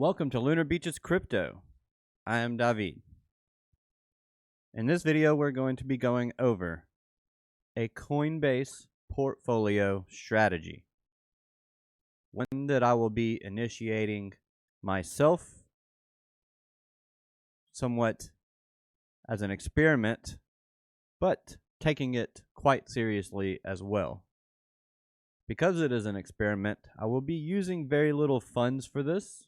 Welcome to Lunar Beaches Crypto. I am David. In this video, we're going to be going over a Coinbase Portfolio Strategy, one that I will be initiating myself somewhat as an experiment, but taking it quite seriously as well. Because it is an experiment, I will be using very little funds for this.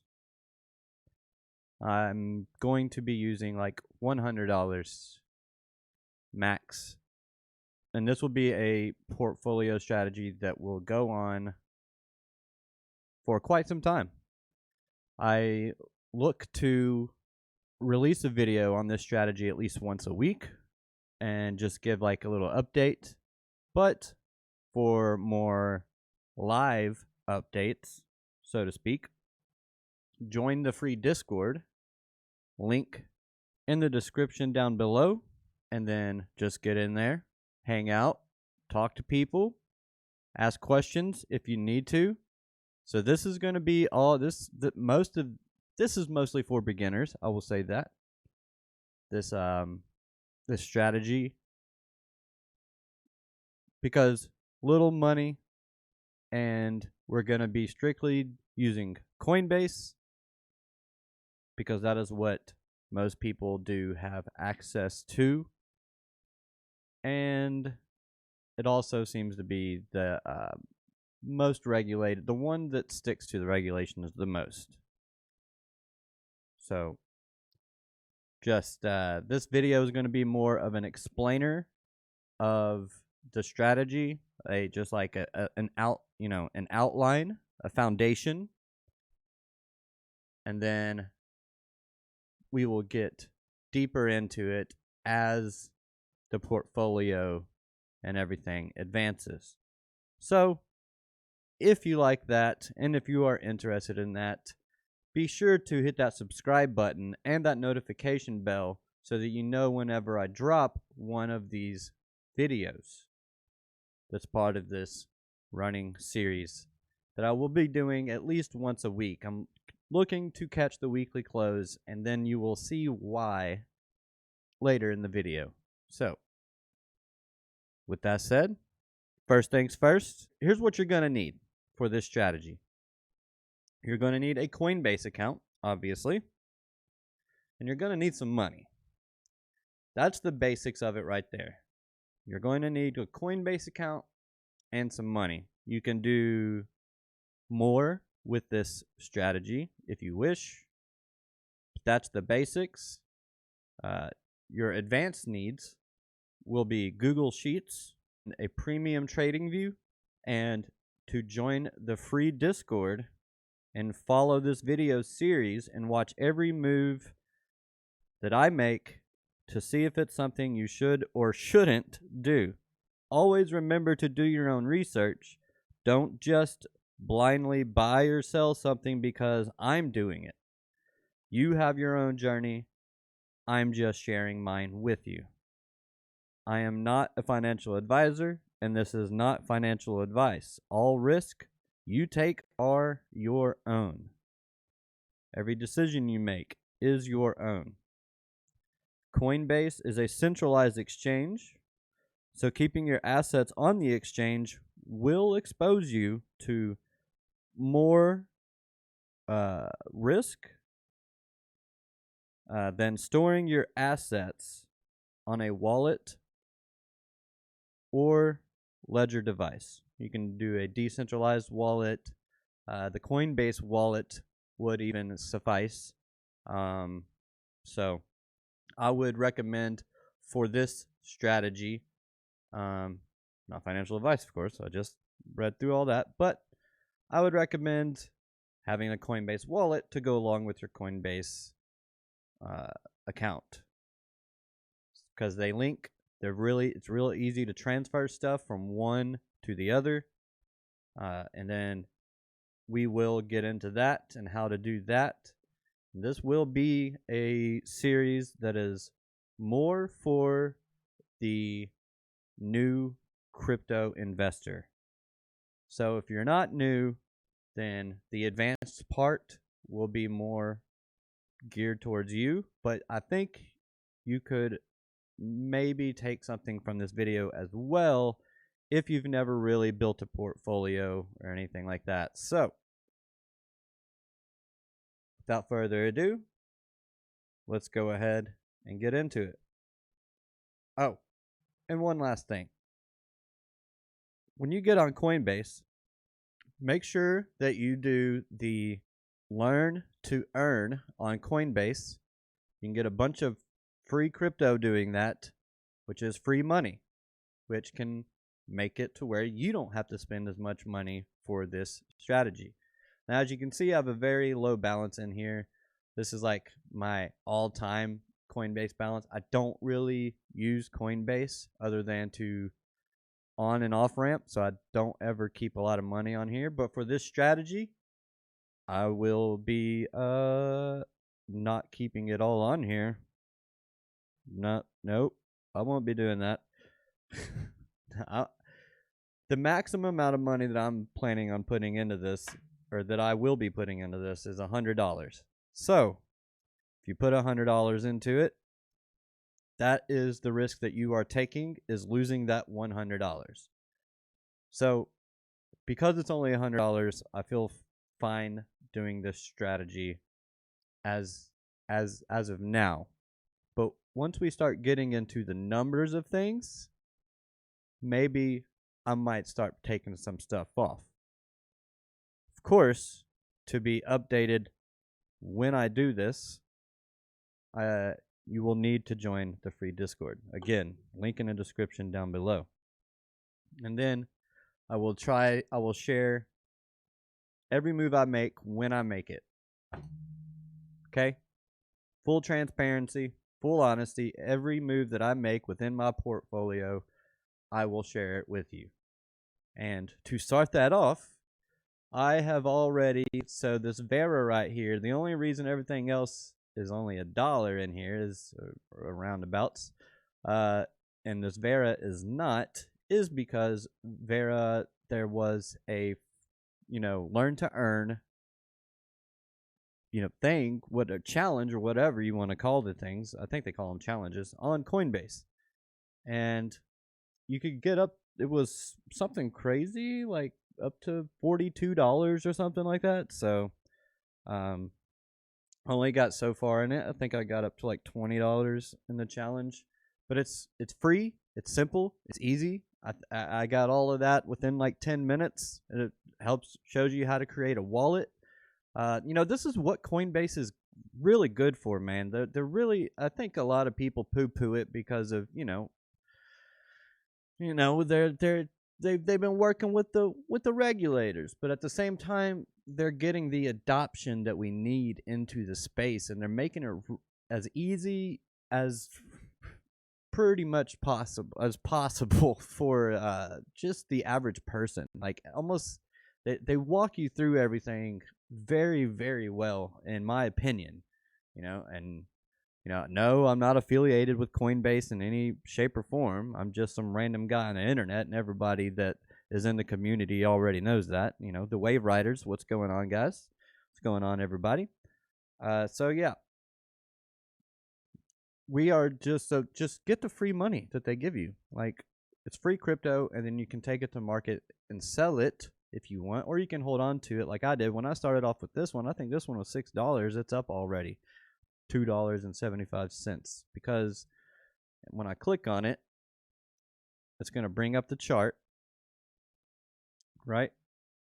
I'm going to be using like $100 max. And this will be a portfolio strategy that will go on for quite some time. I look to release a video on this strategy at least once a week and just give like a little update. But for more live updates, so to speak, join the free Discord. Link in the description down below, and then just get in there, hang out, talk to people, ask questions if you need to. So this is going to be all this. This is mostly for beginners. I will say that this strategy, because little money, and we're going to be strictly using Coinbase, because that is what most people do have access to. And it also seems to be the most regulated, the one that sticks to the regulations the most. So just this video is going to be more of an explainer of the strategy, just like an outline, a foundation, and then we will get deeper into it as the portfolio and everything advances. So if you like that, and if you are interested in that, be sure to hit that subscribe button and that notification bell so that you know whenever I drop one of these videos that's part of this running series that I will be doing at least once a week. I'm looking to catch the weekly close, and then you will see why later in the video. So, with that said, first things first, here's what you're going to need for this strategy. You're going to need a Coinbase account, obviously, and you're going to need some money. That's the basics of it right there. You're going to need a Coinbase account and some money. You can do more with this strategy if you wish. That's the basics. Your advanced needs will be Google Sheets, a premium trading view, and to join the free Discord and follow this video series and watch every move that I make to see if it's something you should or shouldn't do. Always remember to do your own research. Don't just blindly buy or sell something because I'm doing it. You have your own journey. I'm just sharing mine with you. I am not a financial advisor, and this is not financial advice. All risk you take are your own. Every decision you make is your own. Coinbase is a centralized exchange, so keeping your assets on the exchange will expose you to more risk than storing your assets on a wallet or ledger device. You can do a decentralized wallet. The Coinbase wallet would even suffice. So I would recommend for this strategy, not financial advice, of course, I just read through all that, but I would recommend having a Coinbase wallet to go along with your Coinbase account, because they link. It's really easy to transfer stuff from one to the other, and then we will get into that and how to do that. This will be a series that is more for the new crypto investor. So if you're not new, then the advanced part will be more geared towards you, but I think you could maybe take something from this video as well if you've never really built a portfolio or anything like that. So, without further ado, let's go ahead and get into it. Oh, and one last thing. When you get on Coinbase, make sure that you do the learn to earn on Coinbase. You can get a bunch of free crypto doing that, which is free money, which can make it to where you don't have to spend as much money for this strategy. Now, as you can see, I have a very low balance in here. This is like my all-time Coinbase balance. I don't really use Coinbase other than to on and off ramp, so I don't ever keep a lot of money on here. But for this strategy, I will be not keeping it all on here. Nope, I won't be doing that. The maximum amount of money that I'm planning on putting into this, or that I will be putting into this, is $100. So, if you put $100 into it, that is the risk that you are taking, is losing that $100. So, because it's only $100, I feel fine doing this strategy as of now. But once we start getting into the numbers of things, maybe I might start taking some stuff off. Of course, to be updated when I do this, you will need to join the free Discord. Again, link in the description down below. And then I will share every move I make when I make it. Okay? Full transparency, full honesty. Every move that I make within my portfolio, I will share it with you. And to start that off, I have already, so this Vera right here, the only reason everything else is only $1 in here is roundabouts, and this Vera is not, is because Vera, there was a, learn to earn, thing, what a challenge or whatever you want to call the things. I think they call them challenges on Coinbase. And you could get up, it was something crazy, like up to $42 or something like that. So, only got so far in it. I think I got up to like $20 in the challenge, but it's free. It's simple. It's easy. I got all of that within like 10 minutes. And it shows you how to create a wallet. This is what Coinbase is really good for, man. They're really, I think a lot of people poo-poo it because of, they've been working with the regulators, but at the same time, they're getting the adoption that we need into the space, and they're making it as easy as pretty much possible for just the average person. Like, almost, they walk you through everything very, very well, in my opinion. And no, I'm not affiliated with Coinbase in any shape or form. I'm just some random guy on the internet, and everybody that is in the community already knows that. The Wave Riders, what's going on, guys? What's going on, everybody? So yeah, we are just get the free money that they give you. Like, it's free crypto, and then you can take it to market and sell it if you want, or you can hold on to it like I did when I started off with this one. I think this one was $6. It's up already $2.75, because when I click on it, it's going to bring up the chart, right?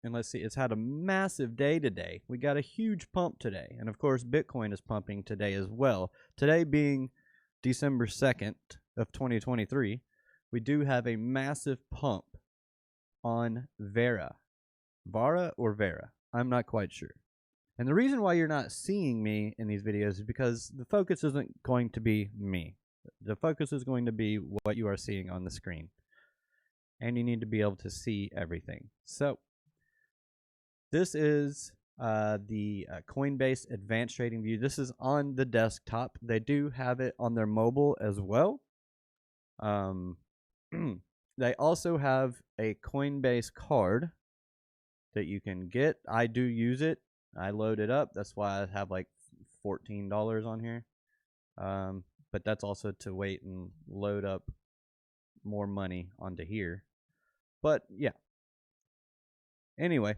And let's see, it's had a massive day today. We got a huge pump today. And of course, Bitcoin is pumping today as well. Today being December 2nd of 2023, we do have a massive pump on Vera. Vara or Vera? I'm not quite sure. And the reason why you're not seeing me in these videos is because the focus isn't going to be me. The focus is going to be what you are seeing on the screen. And you need to be able to see everything. So, this is the Coinbase Advanced Trading View. This is on the desktop. They do have it on their mobile as well. They also have a Coinbase card that you can get. I do use it. I load it up. That's why I have like $14 on here. But that's also to wait and load up more money onto here. But yeah. Anyway,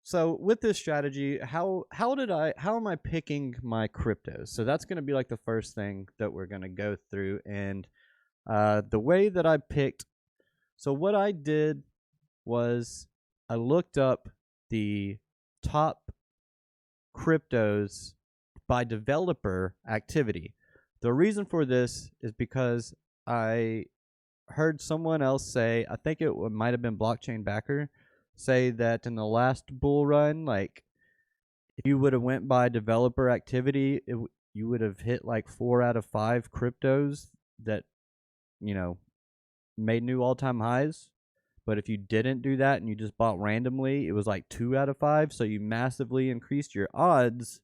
so with this strategy, how am I picking my cryptos? So that's going to be like the first thing that we're going to go through, and the way that I picked. So what I did was I looked up the top cryptos by developer activity. The reason for this is because I heard someone else say, I think it might have been Blockchain Backer, say that in the last bull run, like if you would have went by developer activity, you would have hit like 4 out of 5 cryptos that, you know, made new all-time highs. But if you didn't do that and you just bought randomly, it was like 2 out of 5. So you massively increased your odds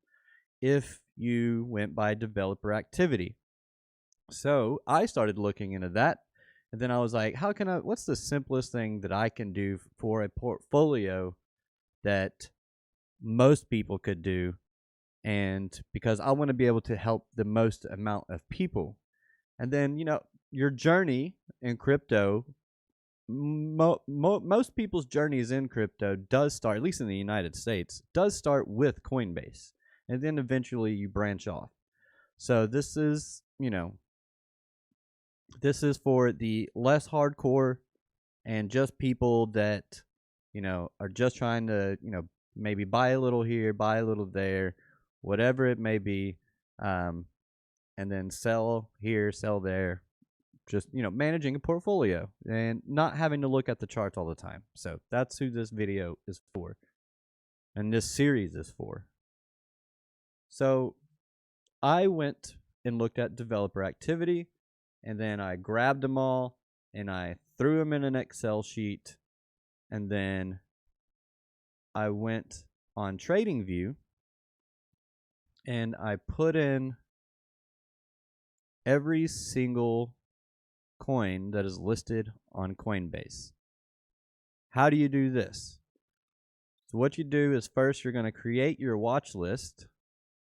if you went by developer activity. So I started looking into that. And then I was like, what's the simplest thing that I can do for a portfolio that most people could do? And because I want to be able to help the most amount of people. And then, your journey in crypto, most people's journeys in crypto does start, at least in the United States, does start with Coinbase. And then eventually you branch off. So this is, this is for the less hardcore and just people that, are just trying to, maybe buy a little here, buy a little there, whatever it may be, and then sell here, sell there, just, managing a portfolio and not having to look at the charts all the time. So that's who this video is for, and this series is for. So I went and looked at developer activity, and then I grabbed them all and I threw them in an Excel sheet, and then I went on TradingView and I put in every single coin that is listed on Coinbase. How do you do this? So what you do is first you're going to create your watch list,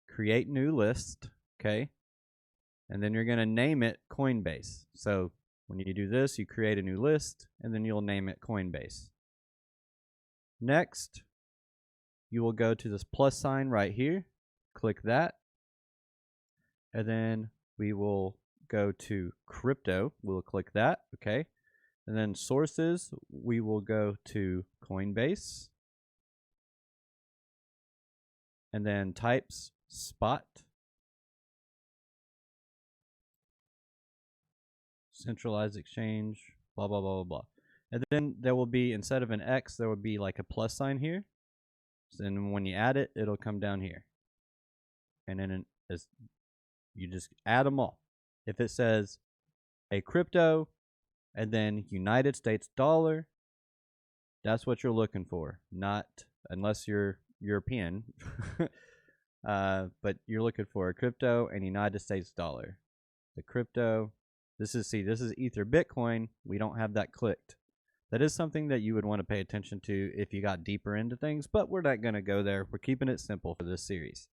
create new list, okay? And then you're going to name it Coinbase. So when you do this, you create a new list, and then you'll name it Coinbase. Next, you will go to this plus sign right here, click that, and then we will go to crypto. We'll click that, okay? And then sources, we will go to Coinbase. And then types, spot. Centralized exchange, blah, blah, blah, blah, blah. And then there will be, instead of an X, there will be like a plus sign here. So then when you add it, it'll come down here. And then you just add them all. If it says a crypto and then United States dollar, that's what you're looking for. Not unless you're European, but you're looking for a crypto and United States dollar. The crypto, this is Ether Bitcoin. We don't have that clicked. That is something that you would want to pay attention to if you got deeper into things, but we're not going to go there. We're keeping it simple for this series.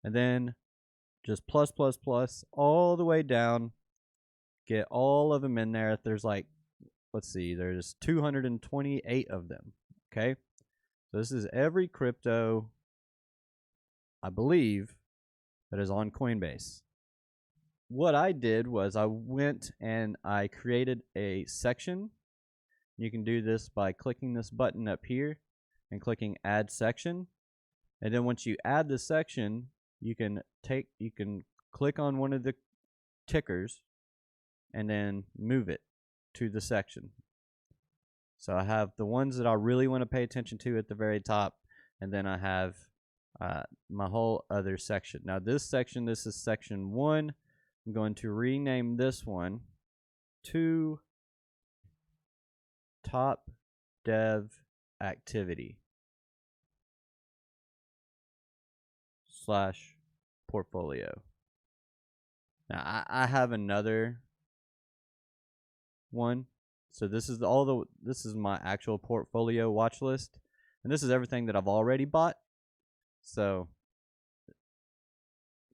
And then just plus, plus, plus all the way down. Get all of them in there. There's like, let's see, there's 228 of them. Okay. So this is every crypto, I believe, that is on Coinbase. What I did was I went and I created a section. You can do this by clicking this button up here and clicking add section. And then once you add the section, you can click on one of the tickers and then move it to the section. So I have the ones that I really want to pay attention to at the very top, and then I have my whole other section. Now this section, this is section 1. I'm going to rename this one to Top Dev Activity / portfolio. Now I have another one. So this is this is my actual portfolio watch list, and this is everything that I've already bought. So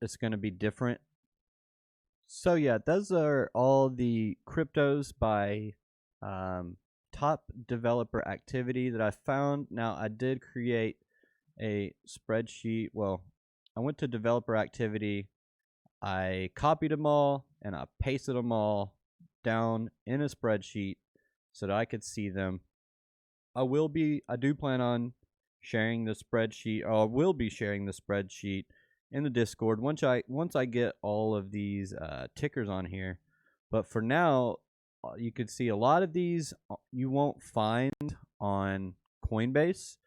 it's going to be different. So yeah, those are all the cryptos by top developer activity that I found. Now I did create a spreadsheet. Well, I went to developer activity, I copied them all, and I pasted them all down in a spreadsheet so that I could see them. I do plan on sharing the spreadsheet, or will be sharing the spreadsheet in the Discord once I get all of these tickers on here. But for now, you could see a lot of these you won't find on Coinbase.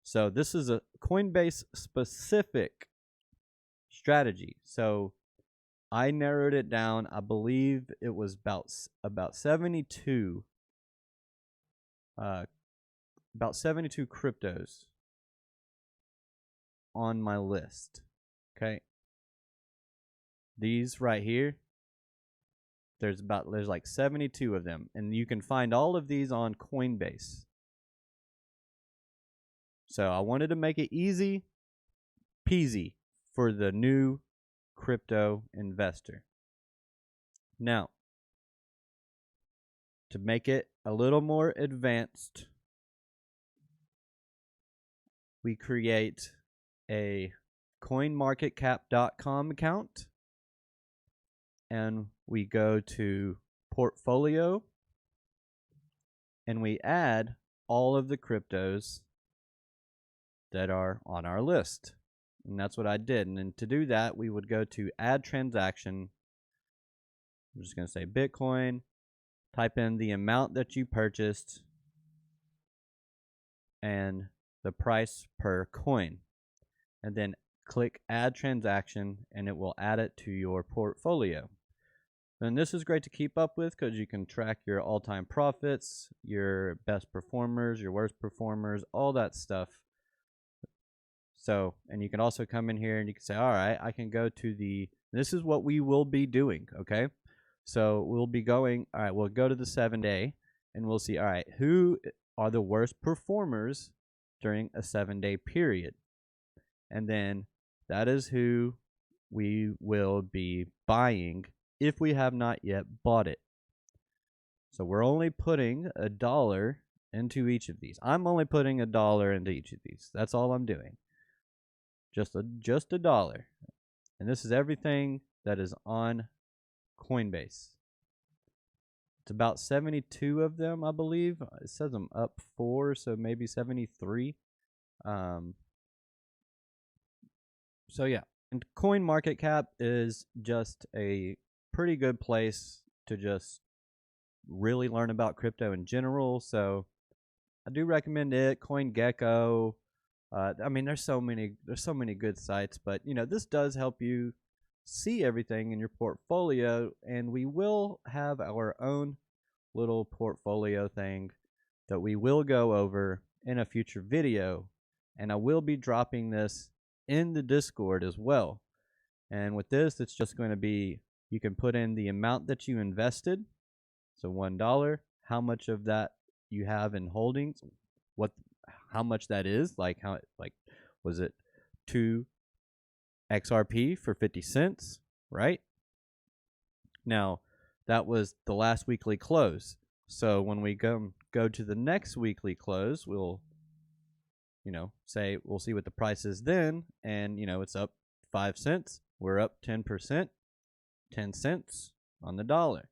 So this is a Coinbase specific strategy. So I narrowed it down. I believe it was about 72 cryptos on my list. Okay. These right here, there's like 72 of them, and you can find all of these on Coinbase. So I wanted to make it easy peasy for the new crypto investor. Now, to make it a little more advanced, we create a coinmarketcap.com account, and we go to portfolio, and we add all of the cryptos that are on our list. And that's what I did. And then to do that, we would go to add transaction. I'm just going to say Bitcoin, type in the amount that you purchased and the price per coin, and then click add transaction, and it will add it to your portfolio. And this is great to keep up with because you can track your all-time profits, your best performers, your worst performers, all that stuff. So, and you can also come in here and you can say, all right, I can go to this is what we will be doing, okay? So we'll be going, all right, we'll go to the 7-day, and we'll see, all right, who are the worst performers during a 7-day period? And then that is who we will be buying if we have not yet bought it. So we're only putting $1 into each of these. I'm only putting $1 into each of these. That's all I'm doing. Just $1. And this is everything that is on Coinbase. It's about 72 of them, I believe. It says I'm up 4, so maybe 73. So yeah, and CoinMarketCap is just a pretty good place to just really learn about crypto in general. So I do recommend it. CoinGecko. I mean, there's so many good sites, but this does help you see everything in your portfolio, and we will have our own little portfolio thing that we will go over in a future video, and I will be dropping this in the Discord as well. And with this, it's just going to be, you can put in the amount that you invested, so $1, how much of that you have in holdings, how much that is, was it 2 XRP for 50 cents, right? Now, that was the last weekly close. So when we go to the next weekly close, we'll say we'll see what the price is then, and it's up 5 cents. We're up 10%, 10 cents on the dollar.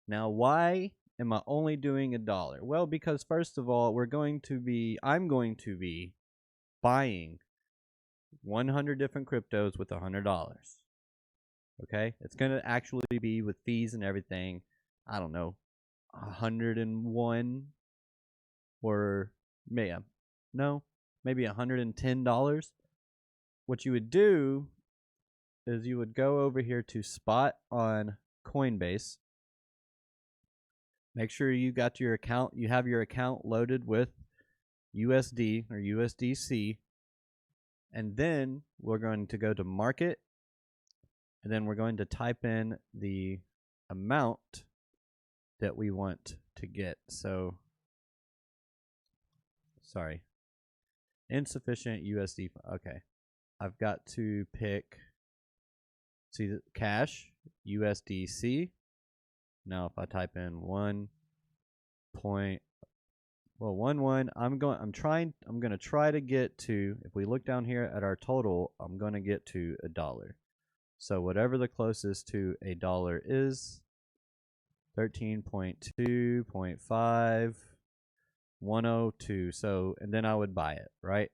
Now, why am I only doing $1? Well, because first of all, I'm going to be buying 100 different cryptos with $100. Okay, it's going to actually be with fees and everything, I don't know, 101, or maybe $110. What you would do is you would go over here to spot on Coinbase. Make sure you have your account loaded with USD or USDC, and then we're going to go to market, and then we're going to type in the amount that we want to get. So, sorry, insufficient USD. Okay, I've got to pick, see the cash, USDC. Now if I type in 1.11, I'm gonna try to get to, if we look down here at our total, I'm gonna get to $1. So whatever the closest to $1 is, 13.2.5102. So, and then I would buy it, right?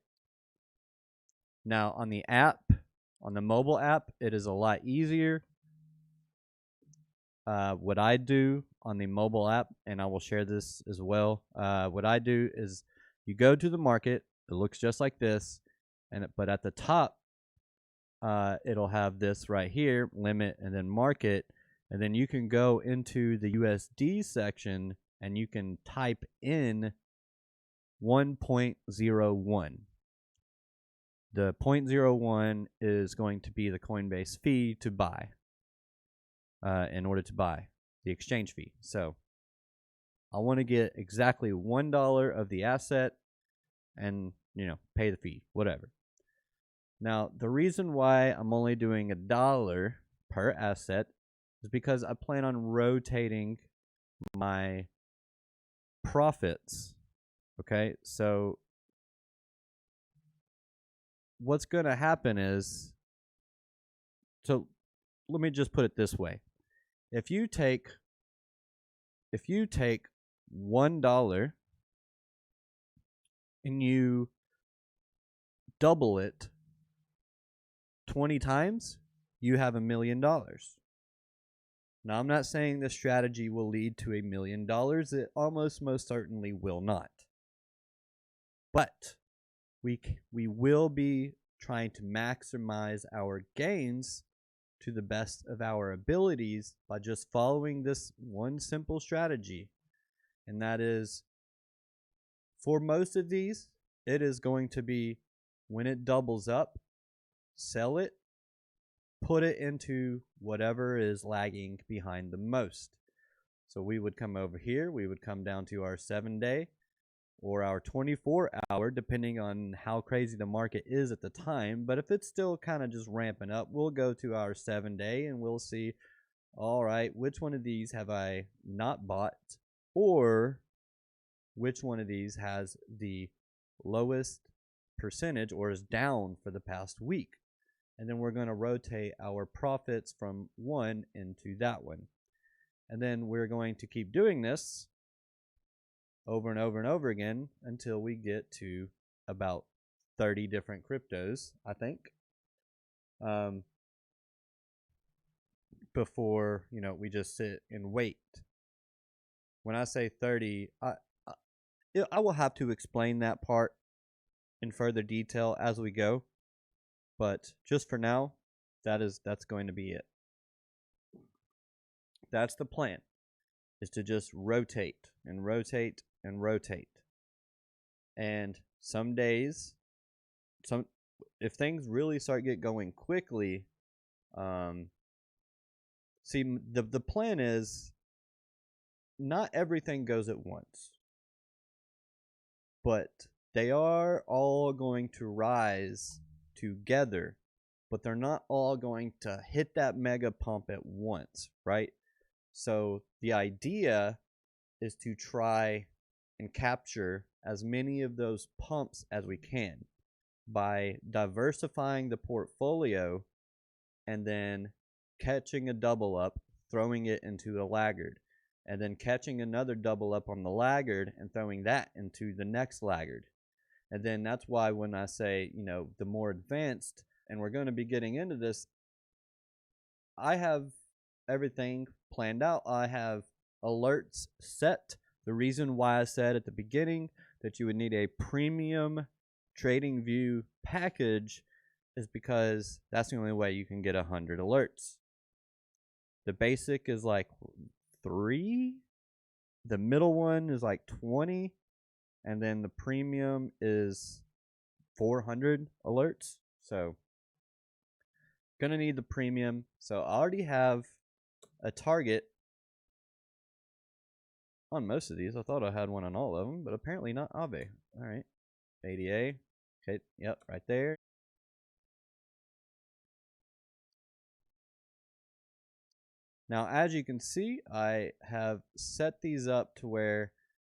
Now on the app, on the mobile app, it is a lot easier. What I do on the mobile app, and I will share this as well. What I do is you go to the market. It looks just like this, but at the top, it'll have this right here, limit and then market, and then you can go into the USD section and you can type in 1.01. The 0.01 is going to be the Coinbase fee to buy, in order to buy, the exchange fee. So I want to get exactly $1 of the asset and, pay the fee, whatever. Now, the reason why I'm only doing $1 per asset is because I plan on rotating my profits. Okay, so what's going to happen is, so let me just put it this way. If you take $1 and you double it 20 times, you have $1 million. Now, I'm not saying this strategy will lead to $1 million. It almost most certainly will not. But we will be trying to maximize our gains to the best of our abilities by just following this one simple strategy. And that is, for most of these, it is going to be, when it doubles up, sell it, put it into whatever is lagging behind the most. So we would come over here, we would come down to our 7-day or our 24-hour, depending on how crazy the market is at the time. But if it's still kind of just ramping up, we'll go to our 7-day and we'll see, all right, which one of these have I not bought, or which one of these has the lowest percentage or is down for the past week. And then we're going to rotate our profits from one into that one. And then we're going to keep doing this over and over and over again until we get to about 30 different cryptos, I think, before, we just sit and wait. When I say 30, I will have to explain that part in further detail as we go. But just for now, that's going to be it. That's the plan, is to just rotate and rotate and rotate. And some days, if things really start going quickly, see, the plan is not everything goes at once, but they are all going to rise together, but they're not all going to hit that mega pump at once, right? So the idea is to try and capture as many of those pumps as we can by diversifying the portfolio and then catching a double up, throwing it into a laggard, and then catching another double up on the laggard and throwing that into the next laggard. And then that's why when I say, the more advanced, and we're going to be getting into this, I have everything planned out. I have alerts set. The reason why I said at the beginning that you would need a premium trading view package is because that's the only way you can get 100 alerts. The basic is like 3, the middle one is like 20, and then the premium is 400 alerts. So gonna need the premium. So I already have a target on most of these. I thought I had one on all of them, but apparently not. Aave. All right, ADA. Okay, yep, right there. Now, as you can see, I have set these up to where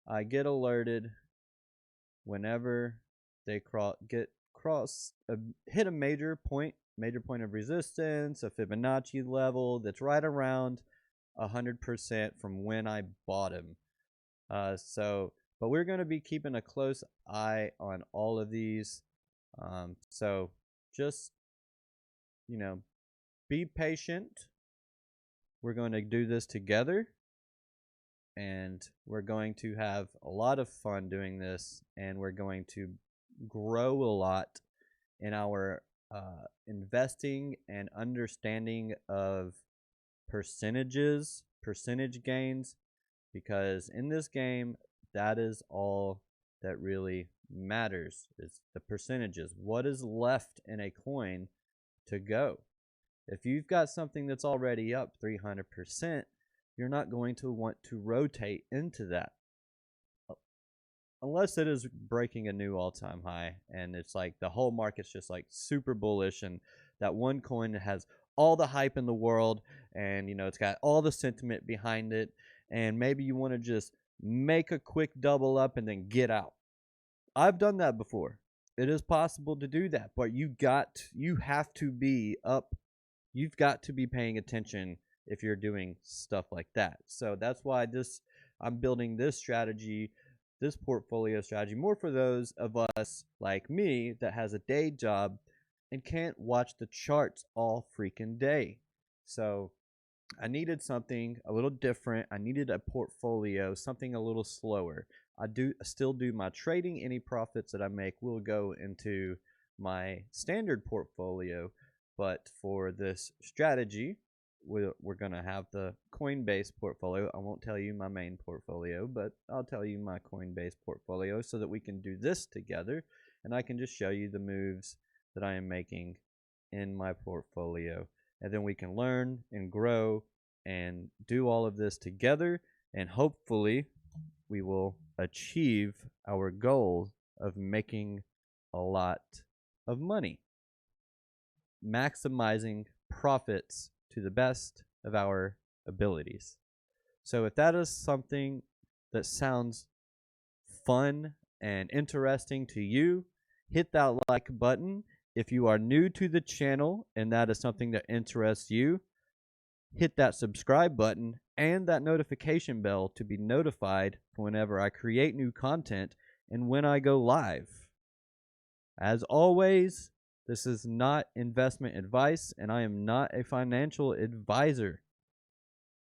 I get alerted whenever they hit a major point of resistance, a Fibonacci level that's right around 100% from when I bought them. But we're going to be keeping a close eye on all of these. So just, be patient. We're going to do this together, and we're going to have a lot of fun doing this, and we're going to grow a lot in our investing and understanding of percentage gains, because in this game, that is all that really matters, is the percentages. What is left in a coin to go? If you've got something that's already up 300%, you're not going to want to rotate into that unless it is breaking a new all-time high and it's like the whole market's just like super bullish, and that one coin has all the hype in the world, and it's got all the sentiment behind it, and maybe you want to just make a quick double up and then get out. I've done that before. It is possible to do that, but you have to be up. You've got to be paying attention if you're doing stuff like that. So that's why I'm building this strategy, this portfolio strategy, more for those of us like me that has a day job and can't watch the charts all freaking day. So I needed something a little different. I needed a portfolio, something a little slower. I still do my trading. Any profits that I make will go into my standard portfolio. But for this strategy, we're going to have the Coinbase portfolio. I won't tell you my main portfolio, but I'll tell you my Coinbase portfolio so that we can do this together, and I can just show you the moves that I am making in my portfolio. And then we can learn and grow and do all of this together, and hopefully we will achieve our goal of making a lot of money, maximizing profits to the best of our abilities. So if that is something that sounds fun and interesting to you, hit that like button. If you are new to the channel and that is something that interests you, hit that subscribe button and that notification bell to be notified whenever I create new content and when I go live. As always, this is not investment advice, and I am not a financial advisor.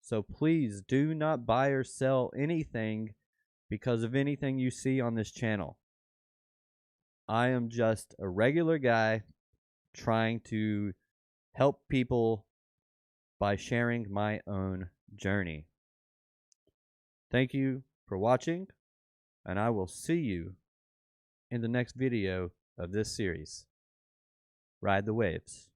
So please do not buy or sell anything because of anything you see on this channel. I am just a regular guy trying to help people by sharing my own journey. Thank you for watching, and I will see you in the next video of this series. Ride the waves.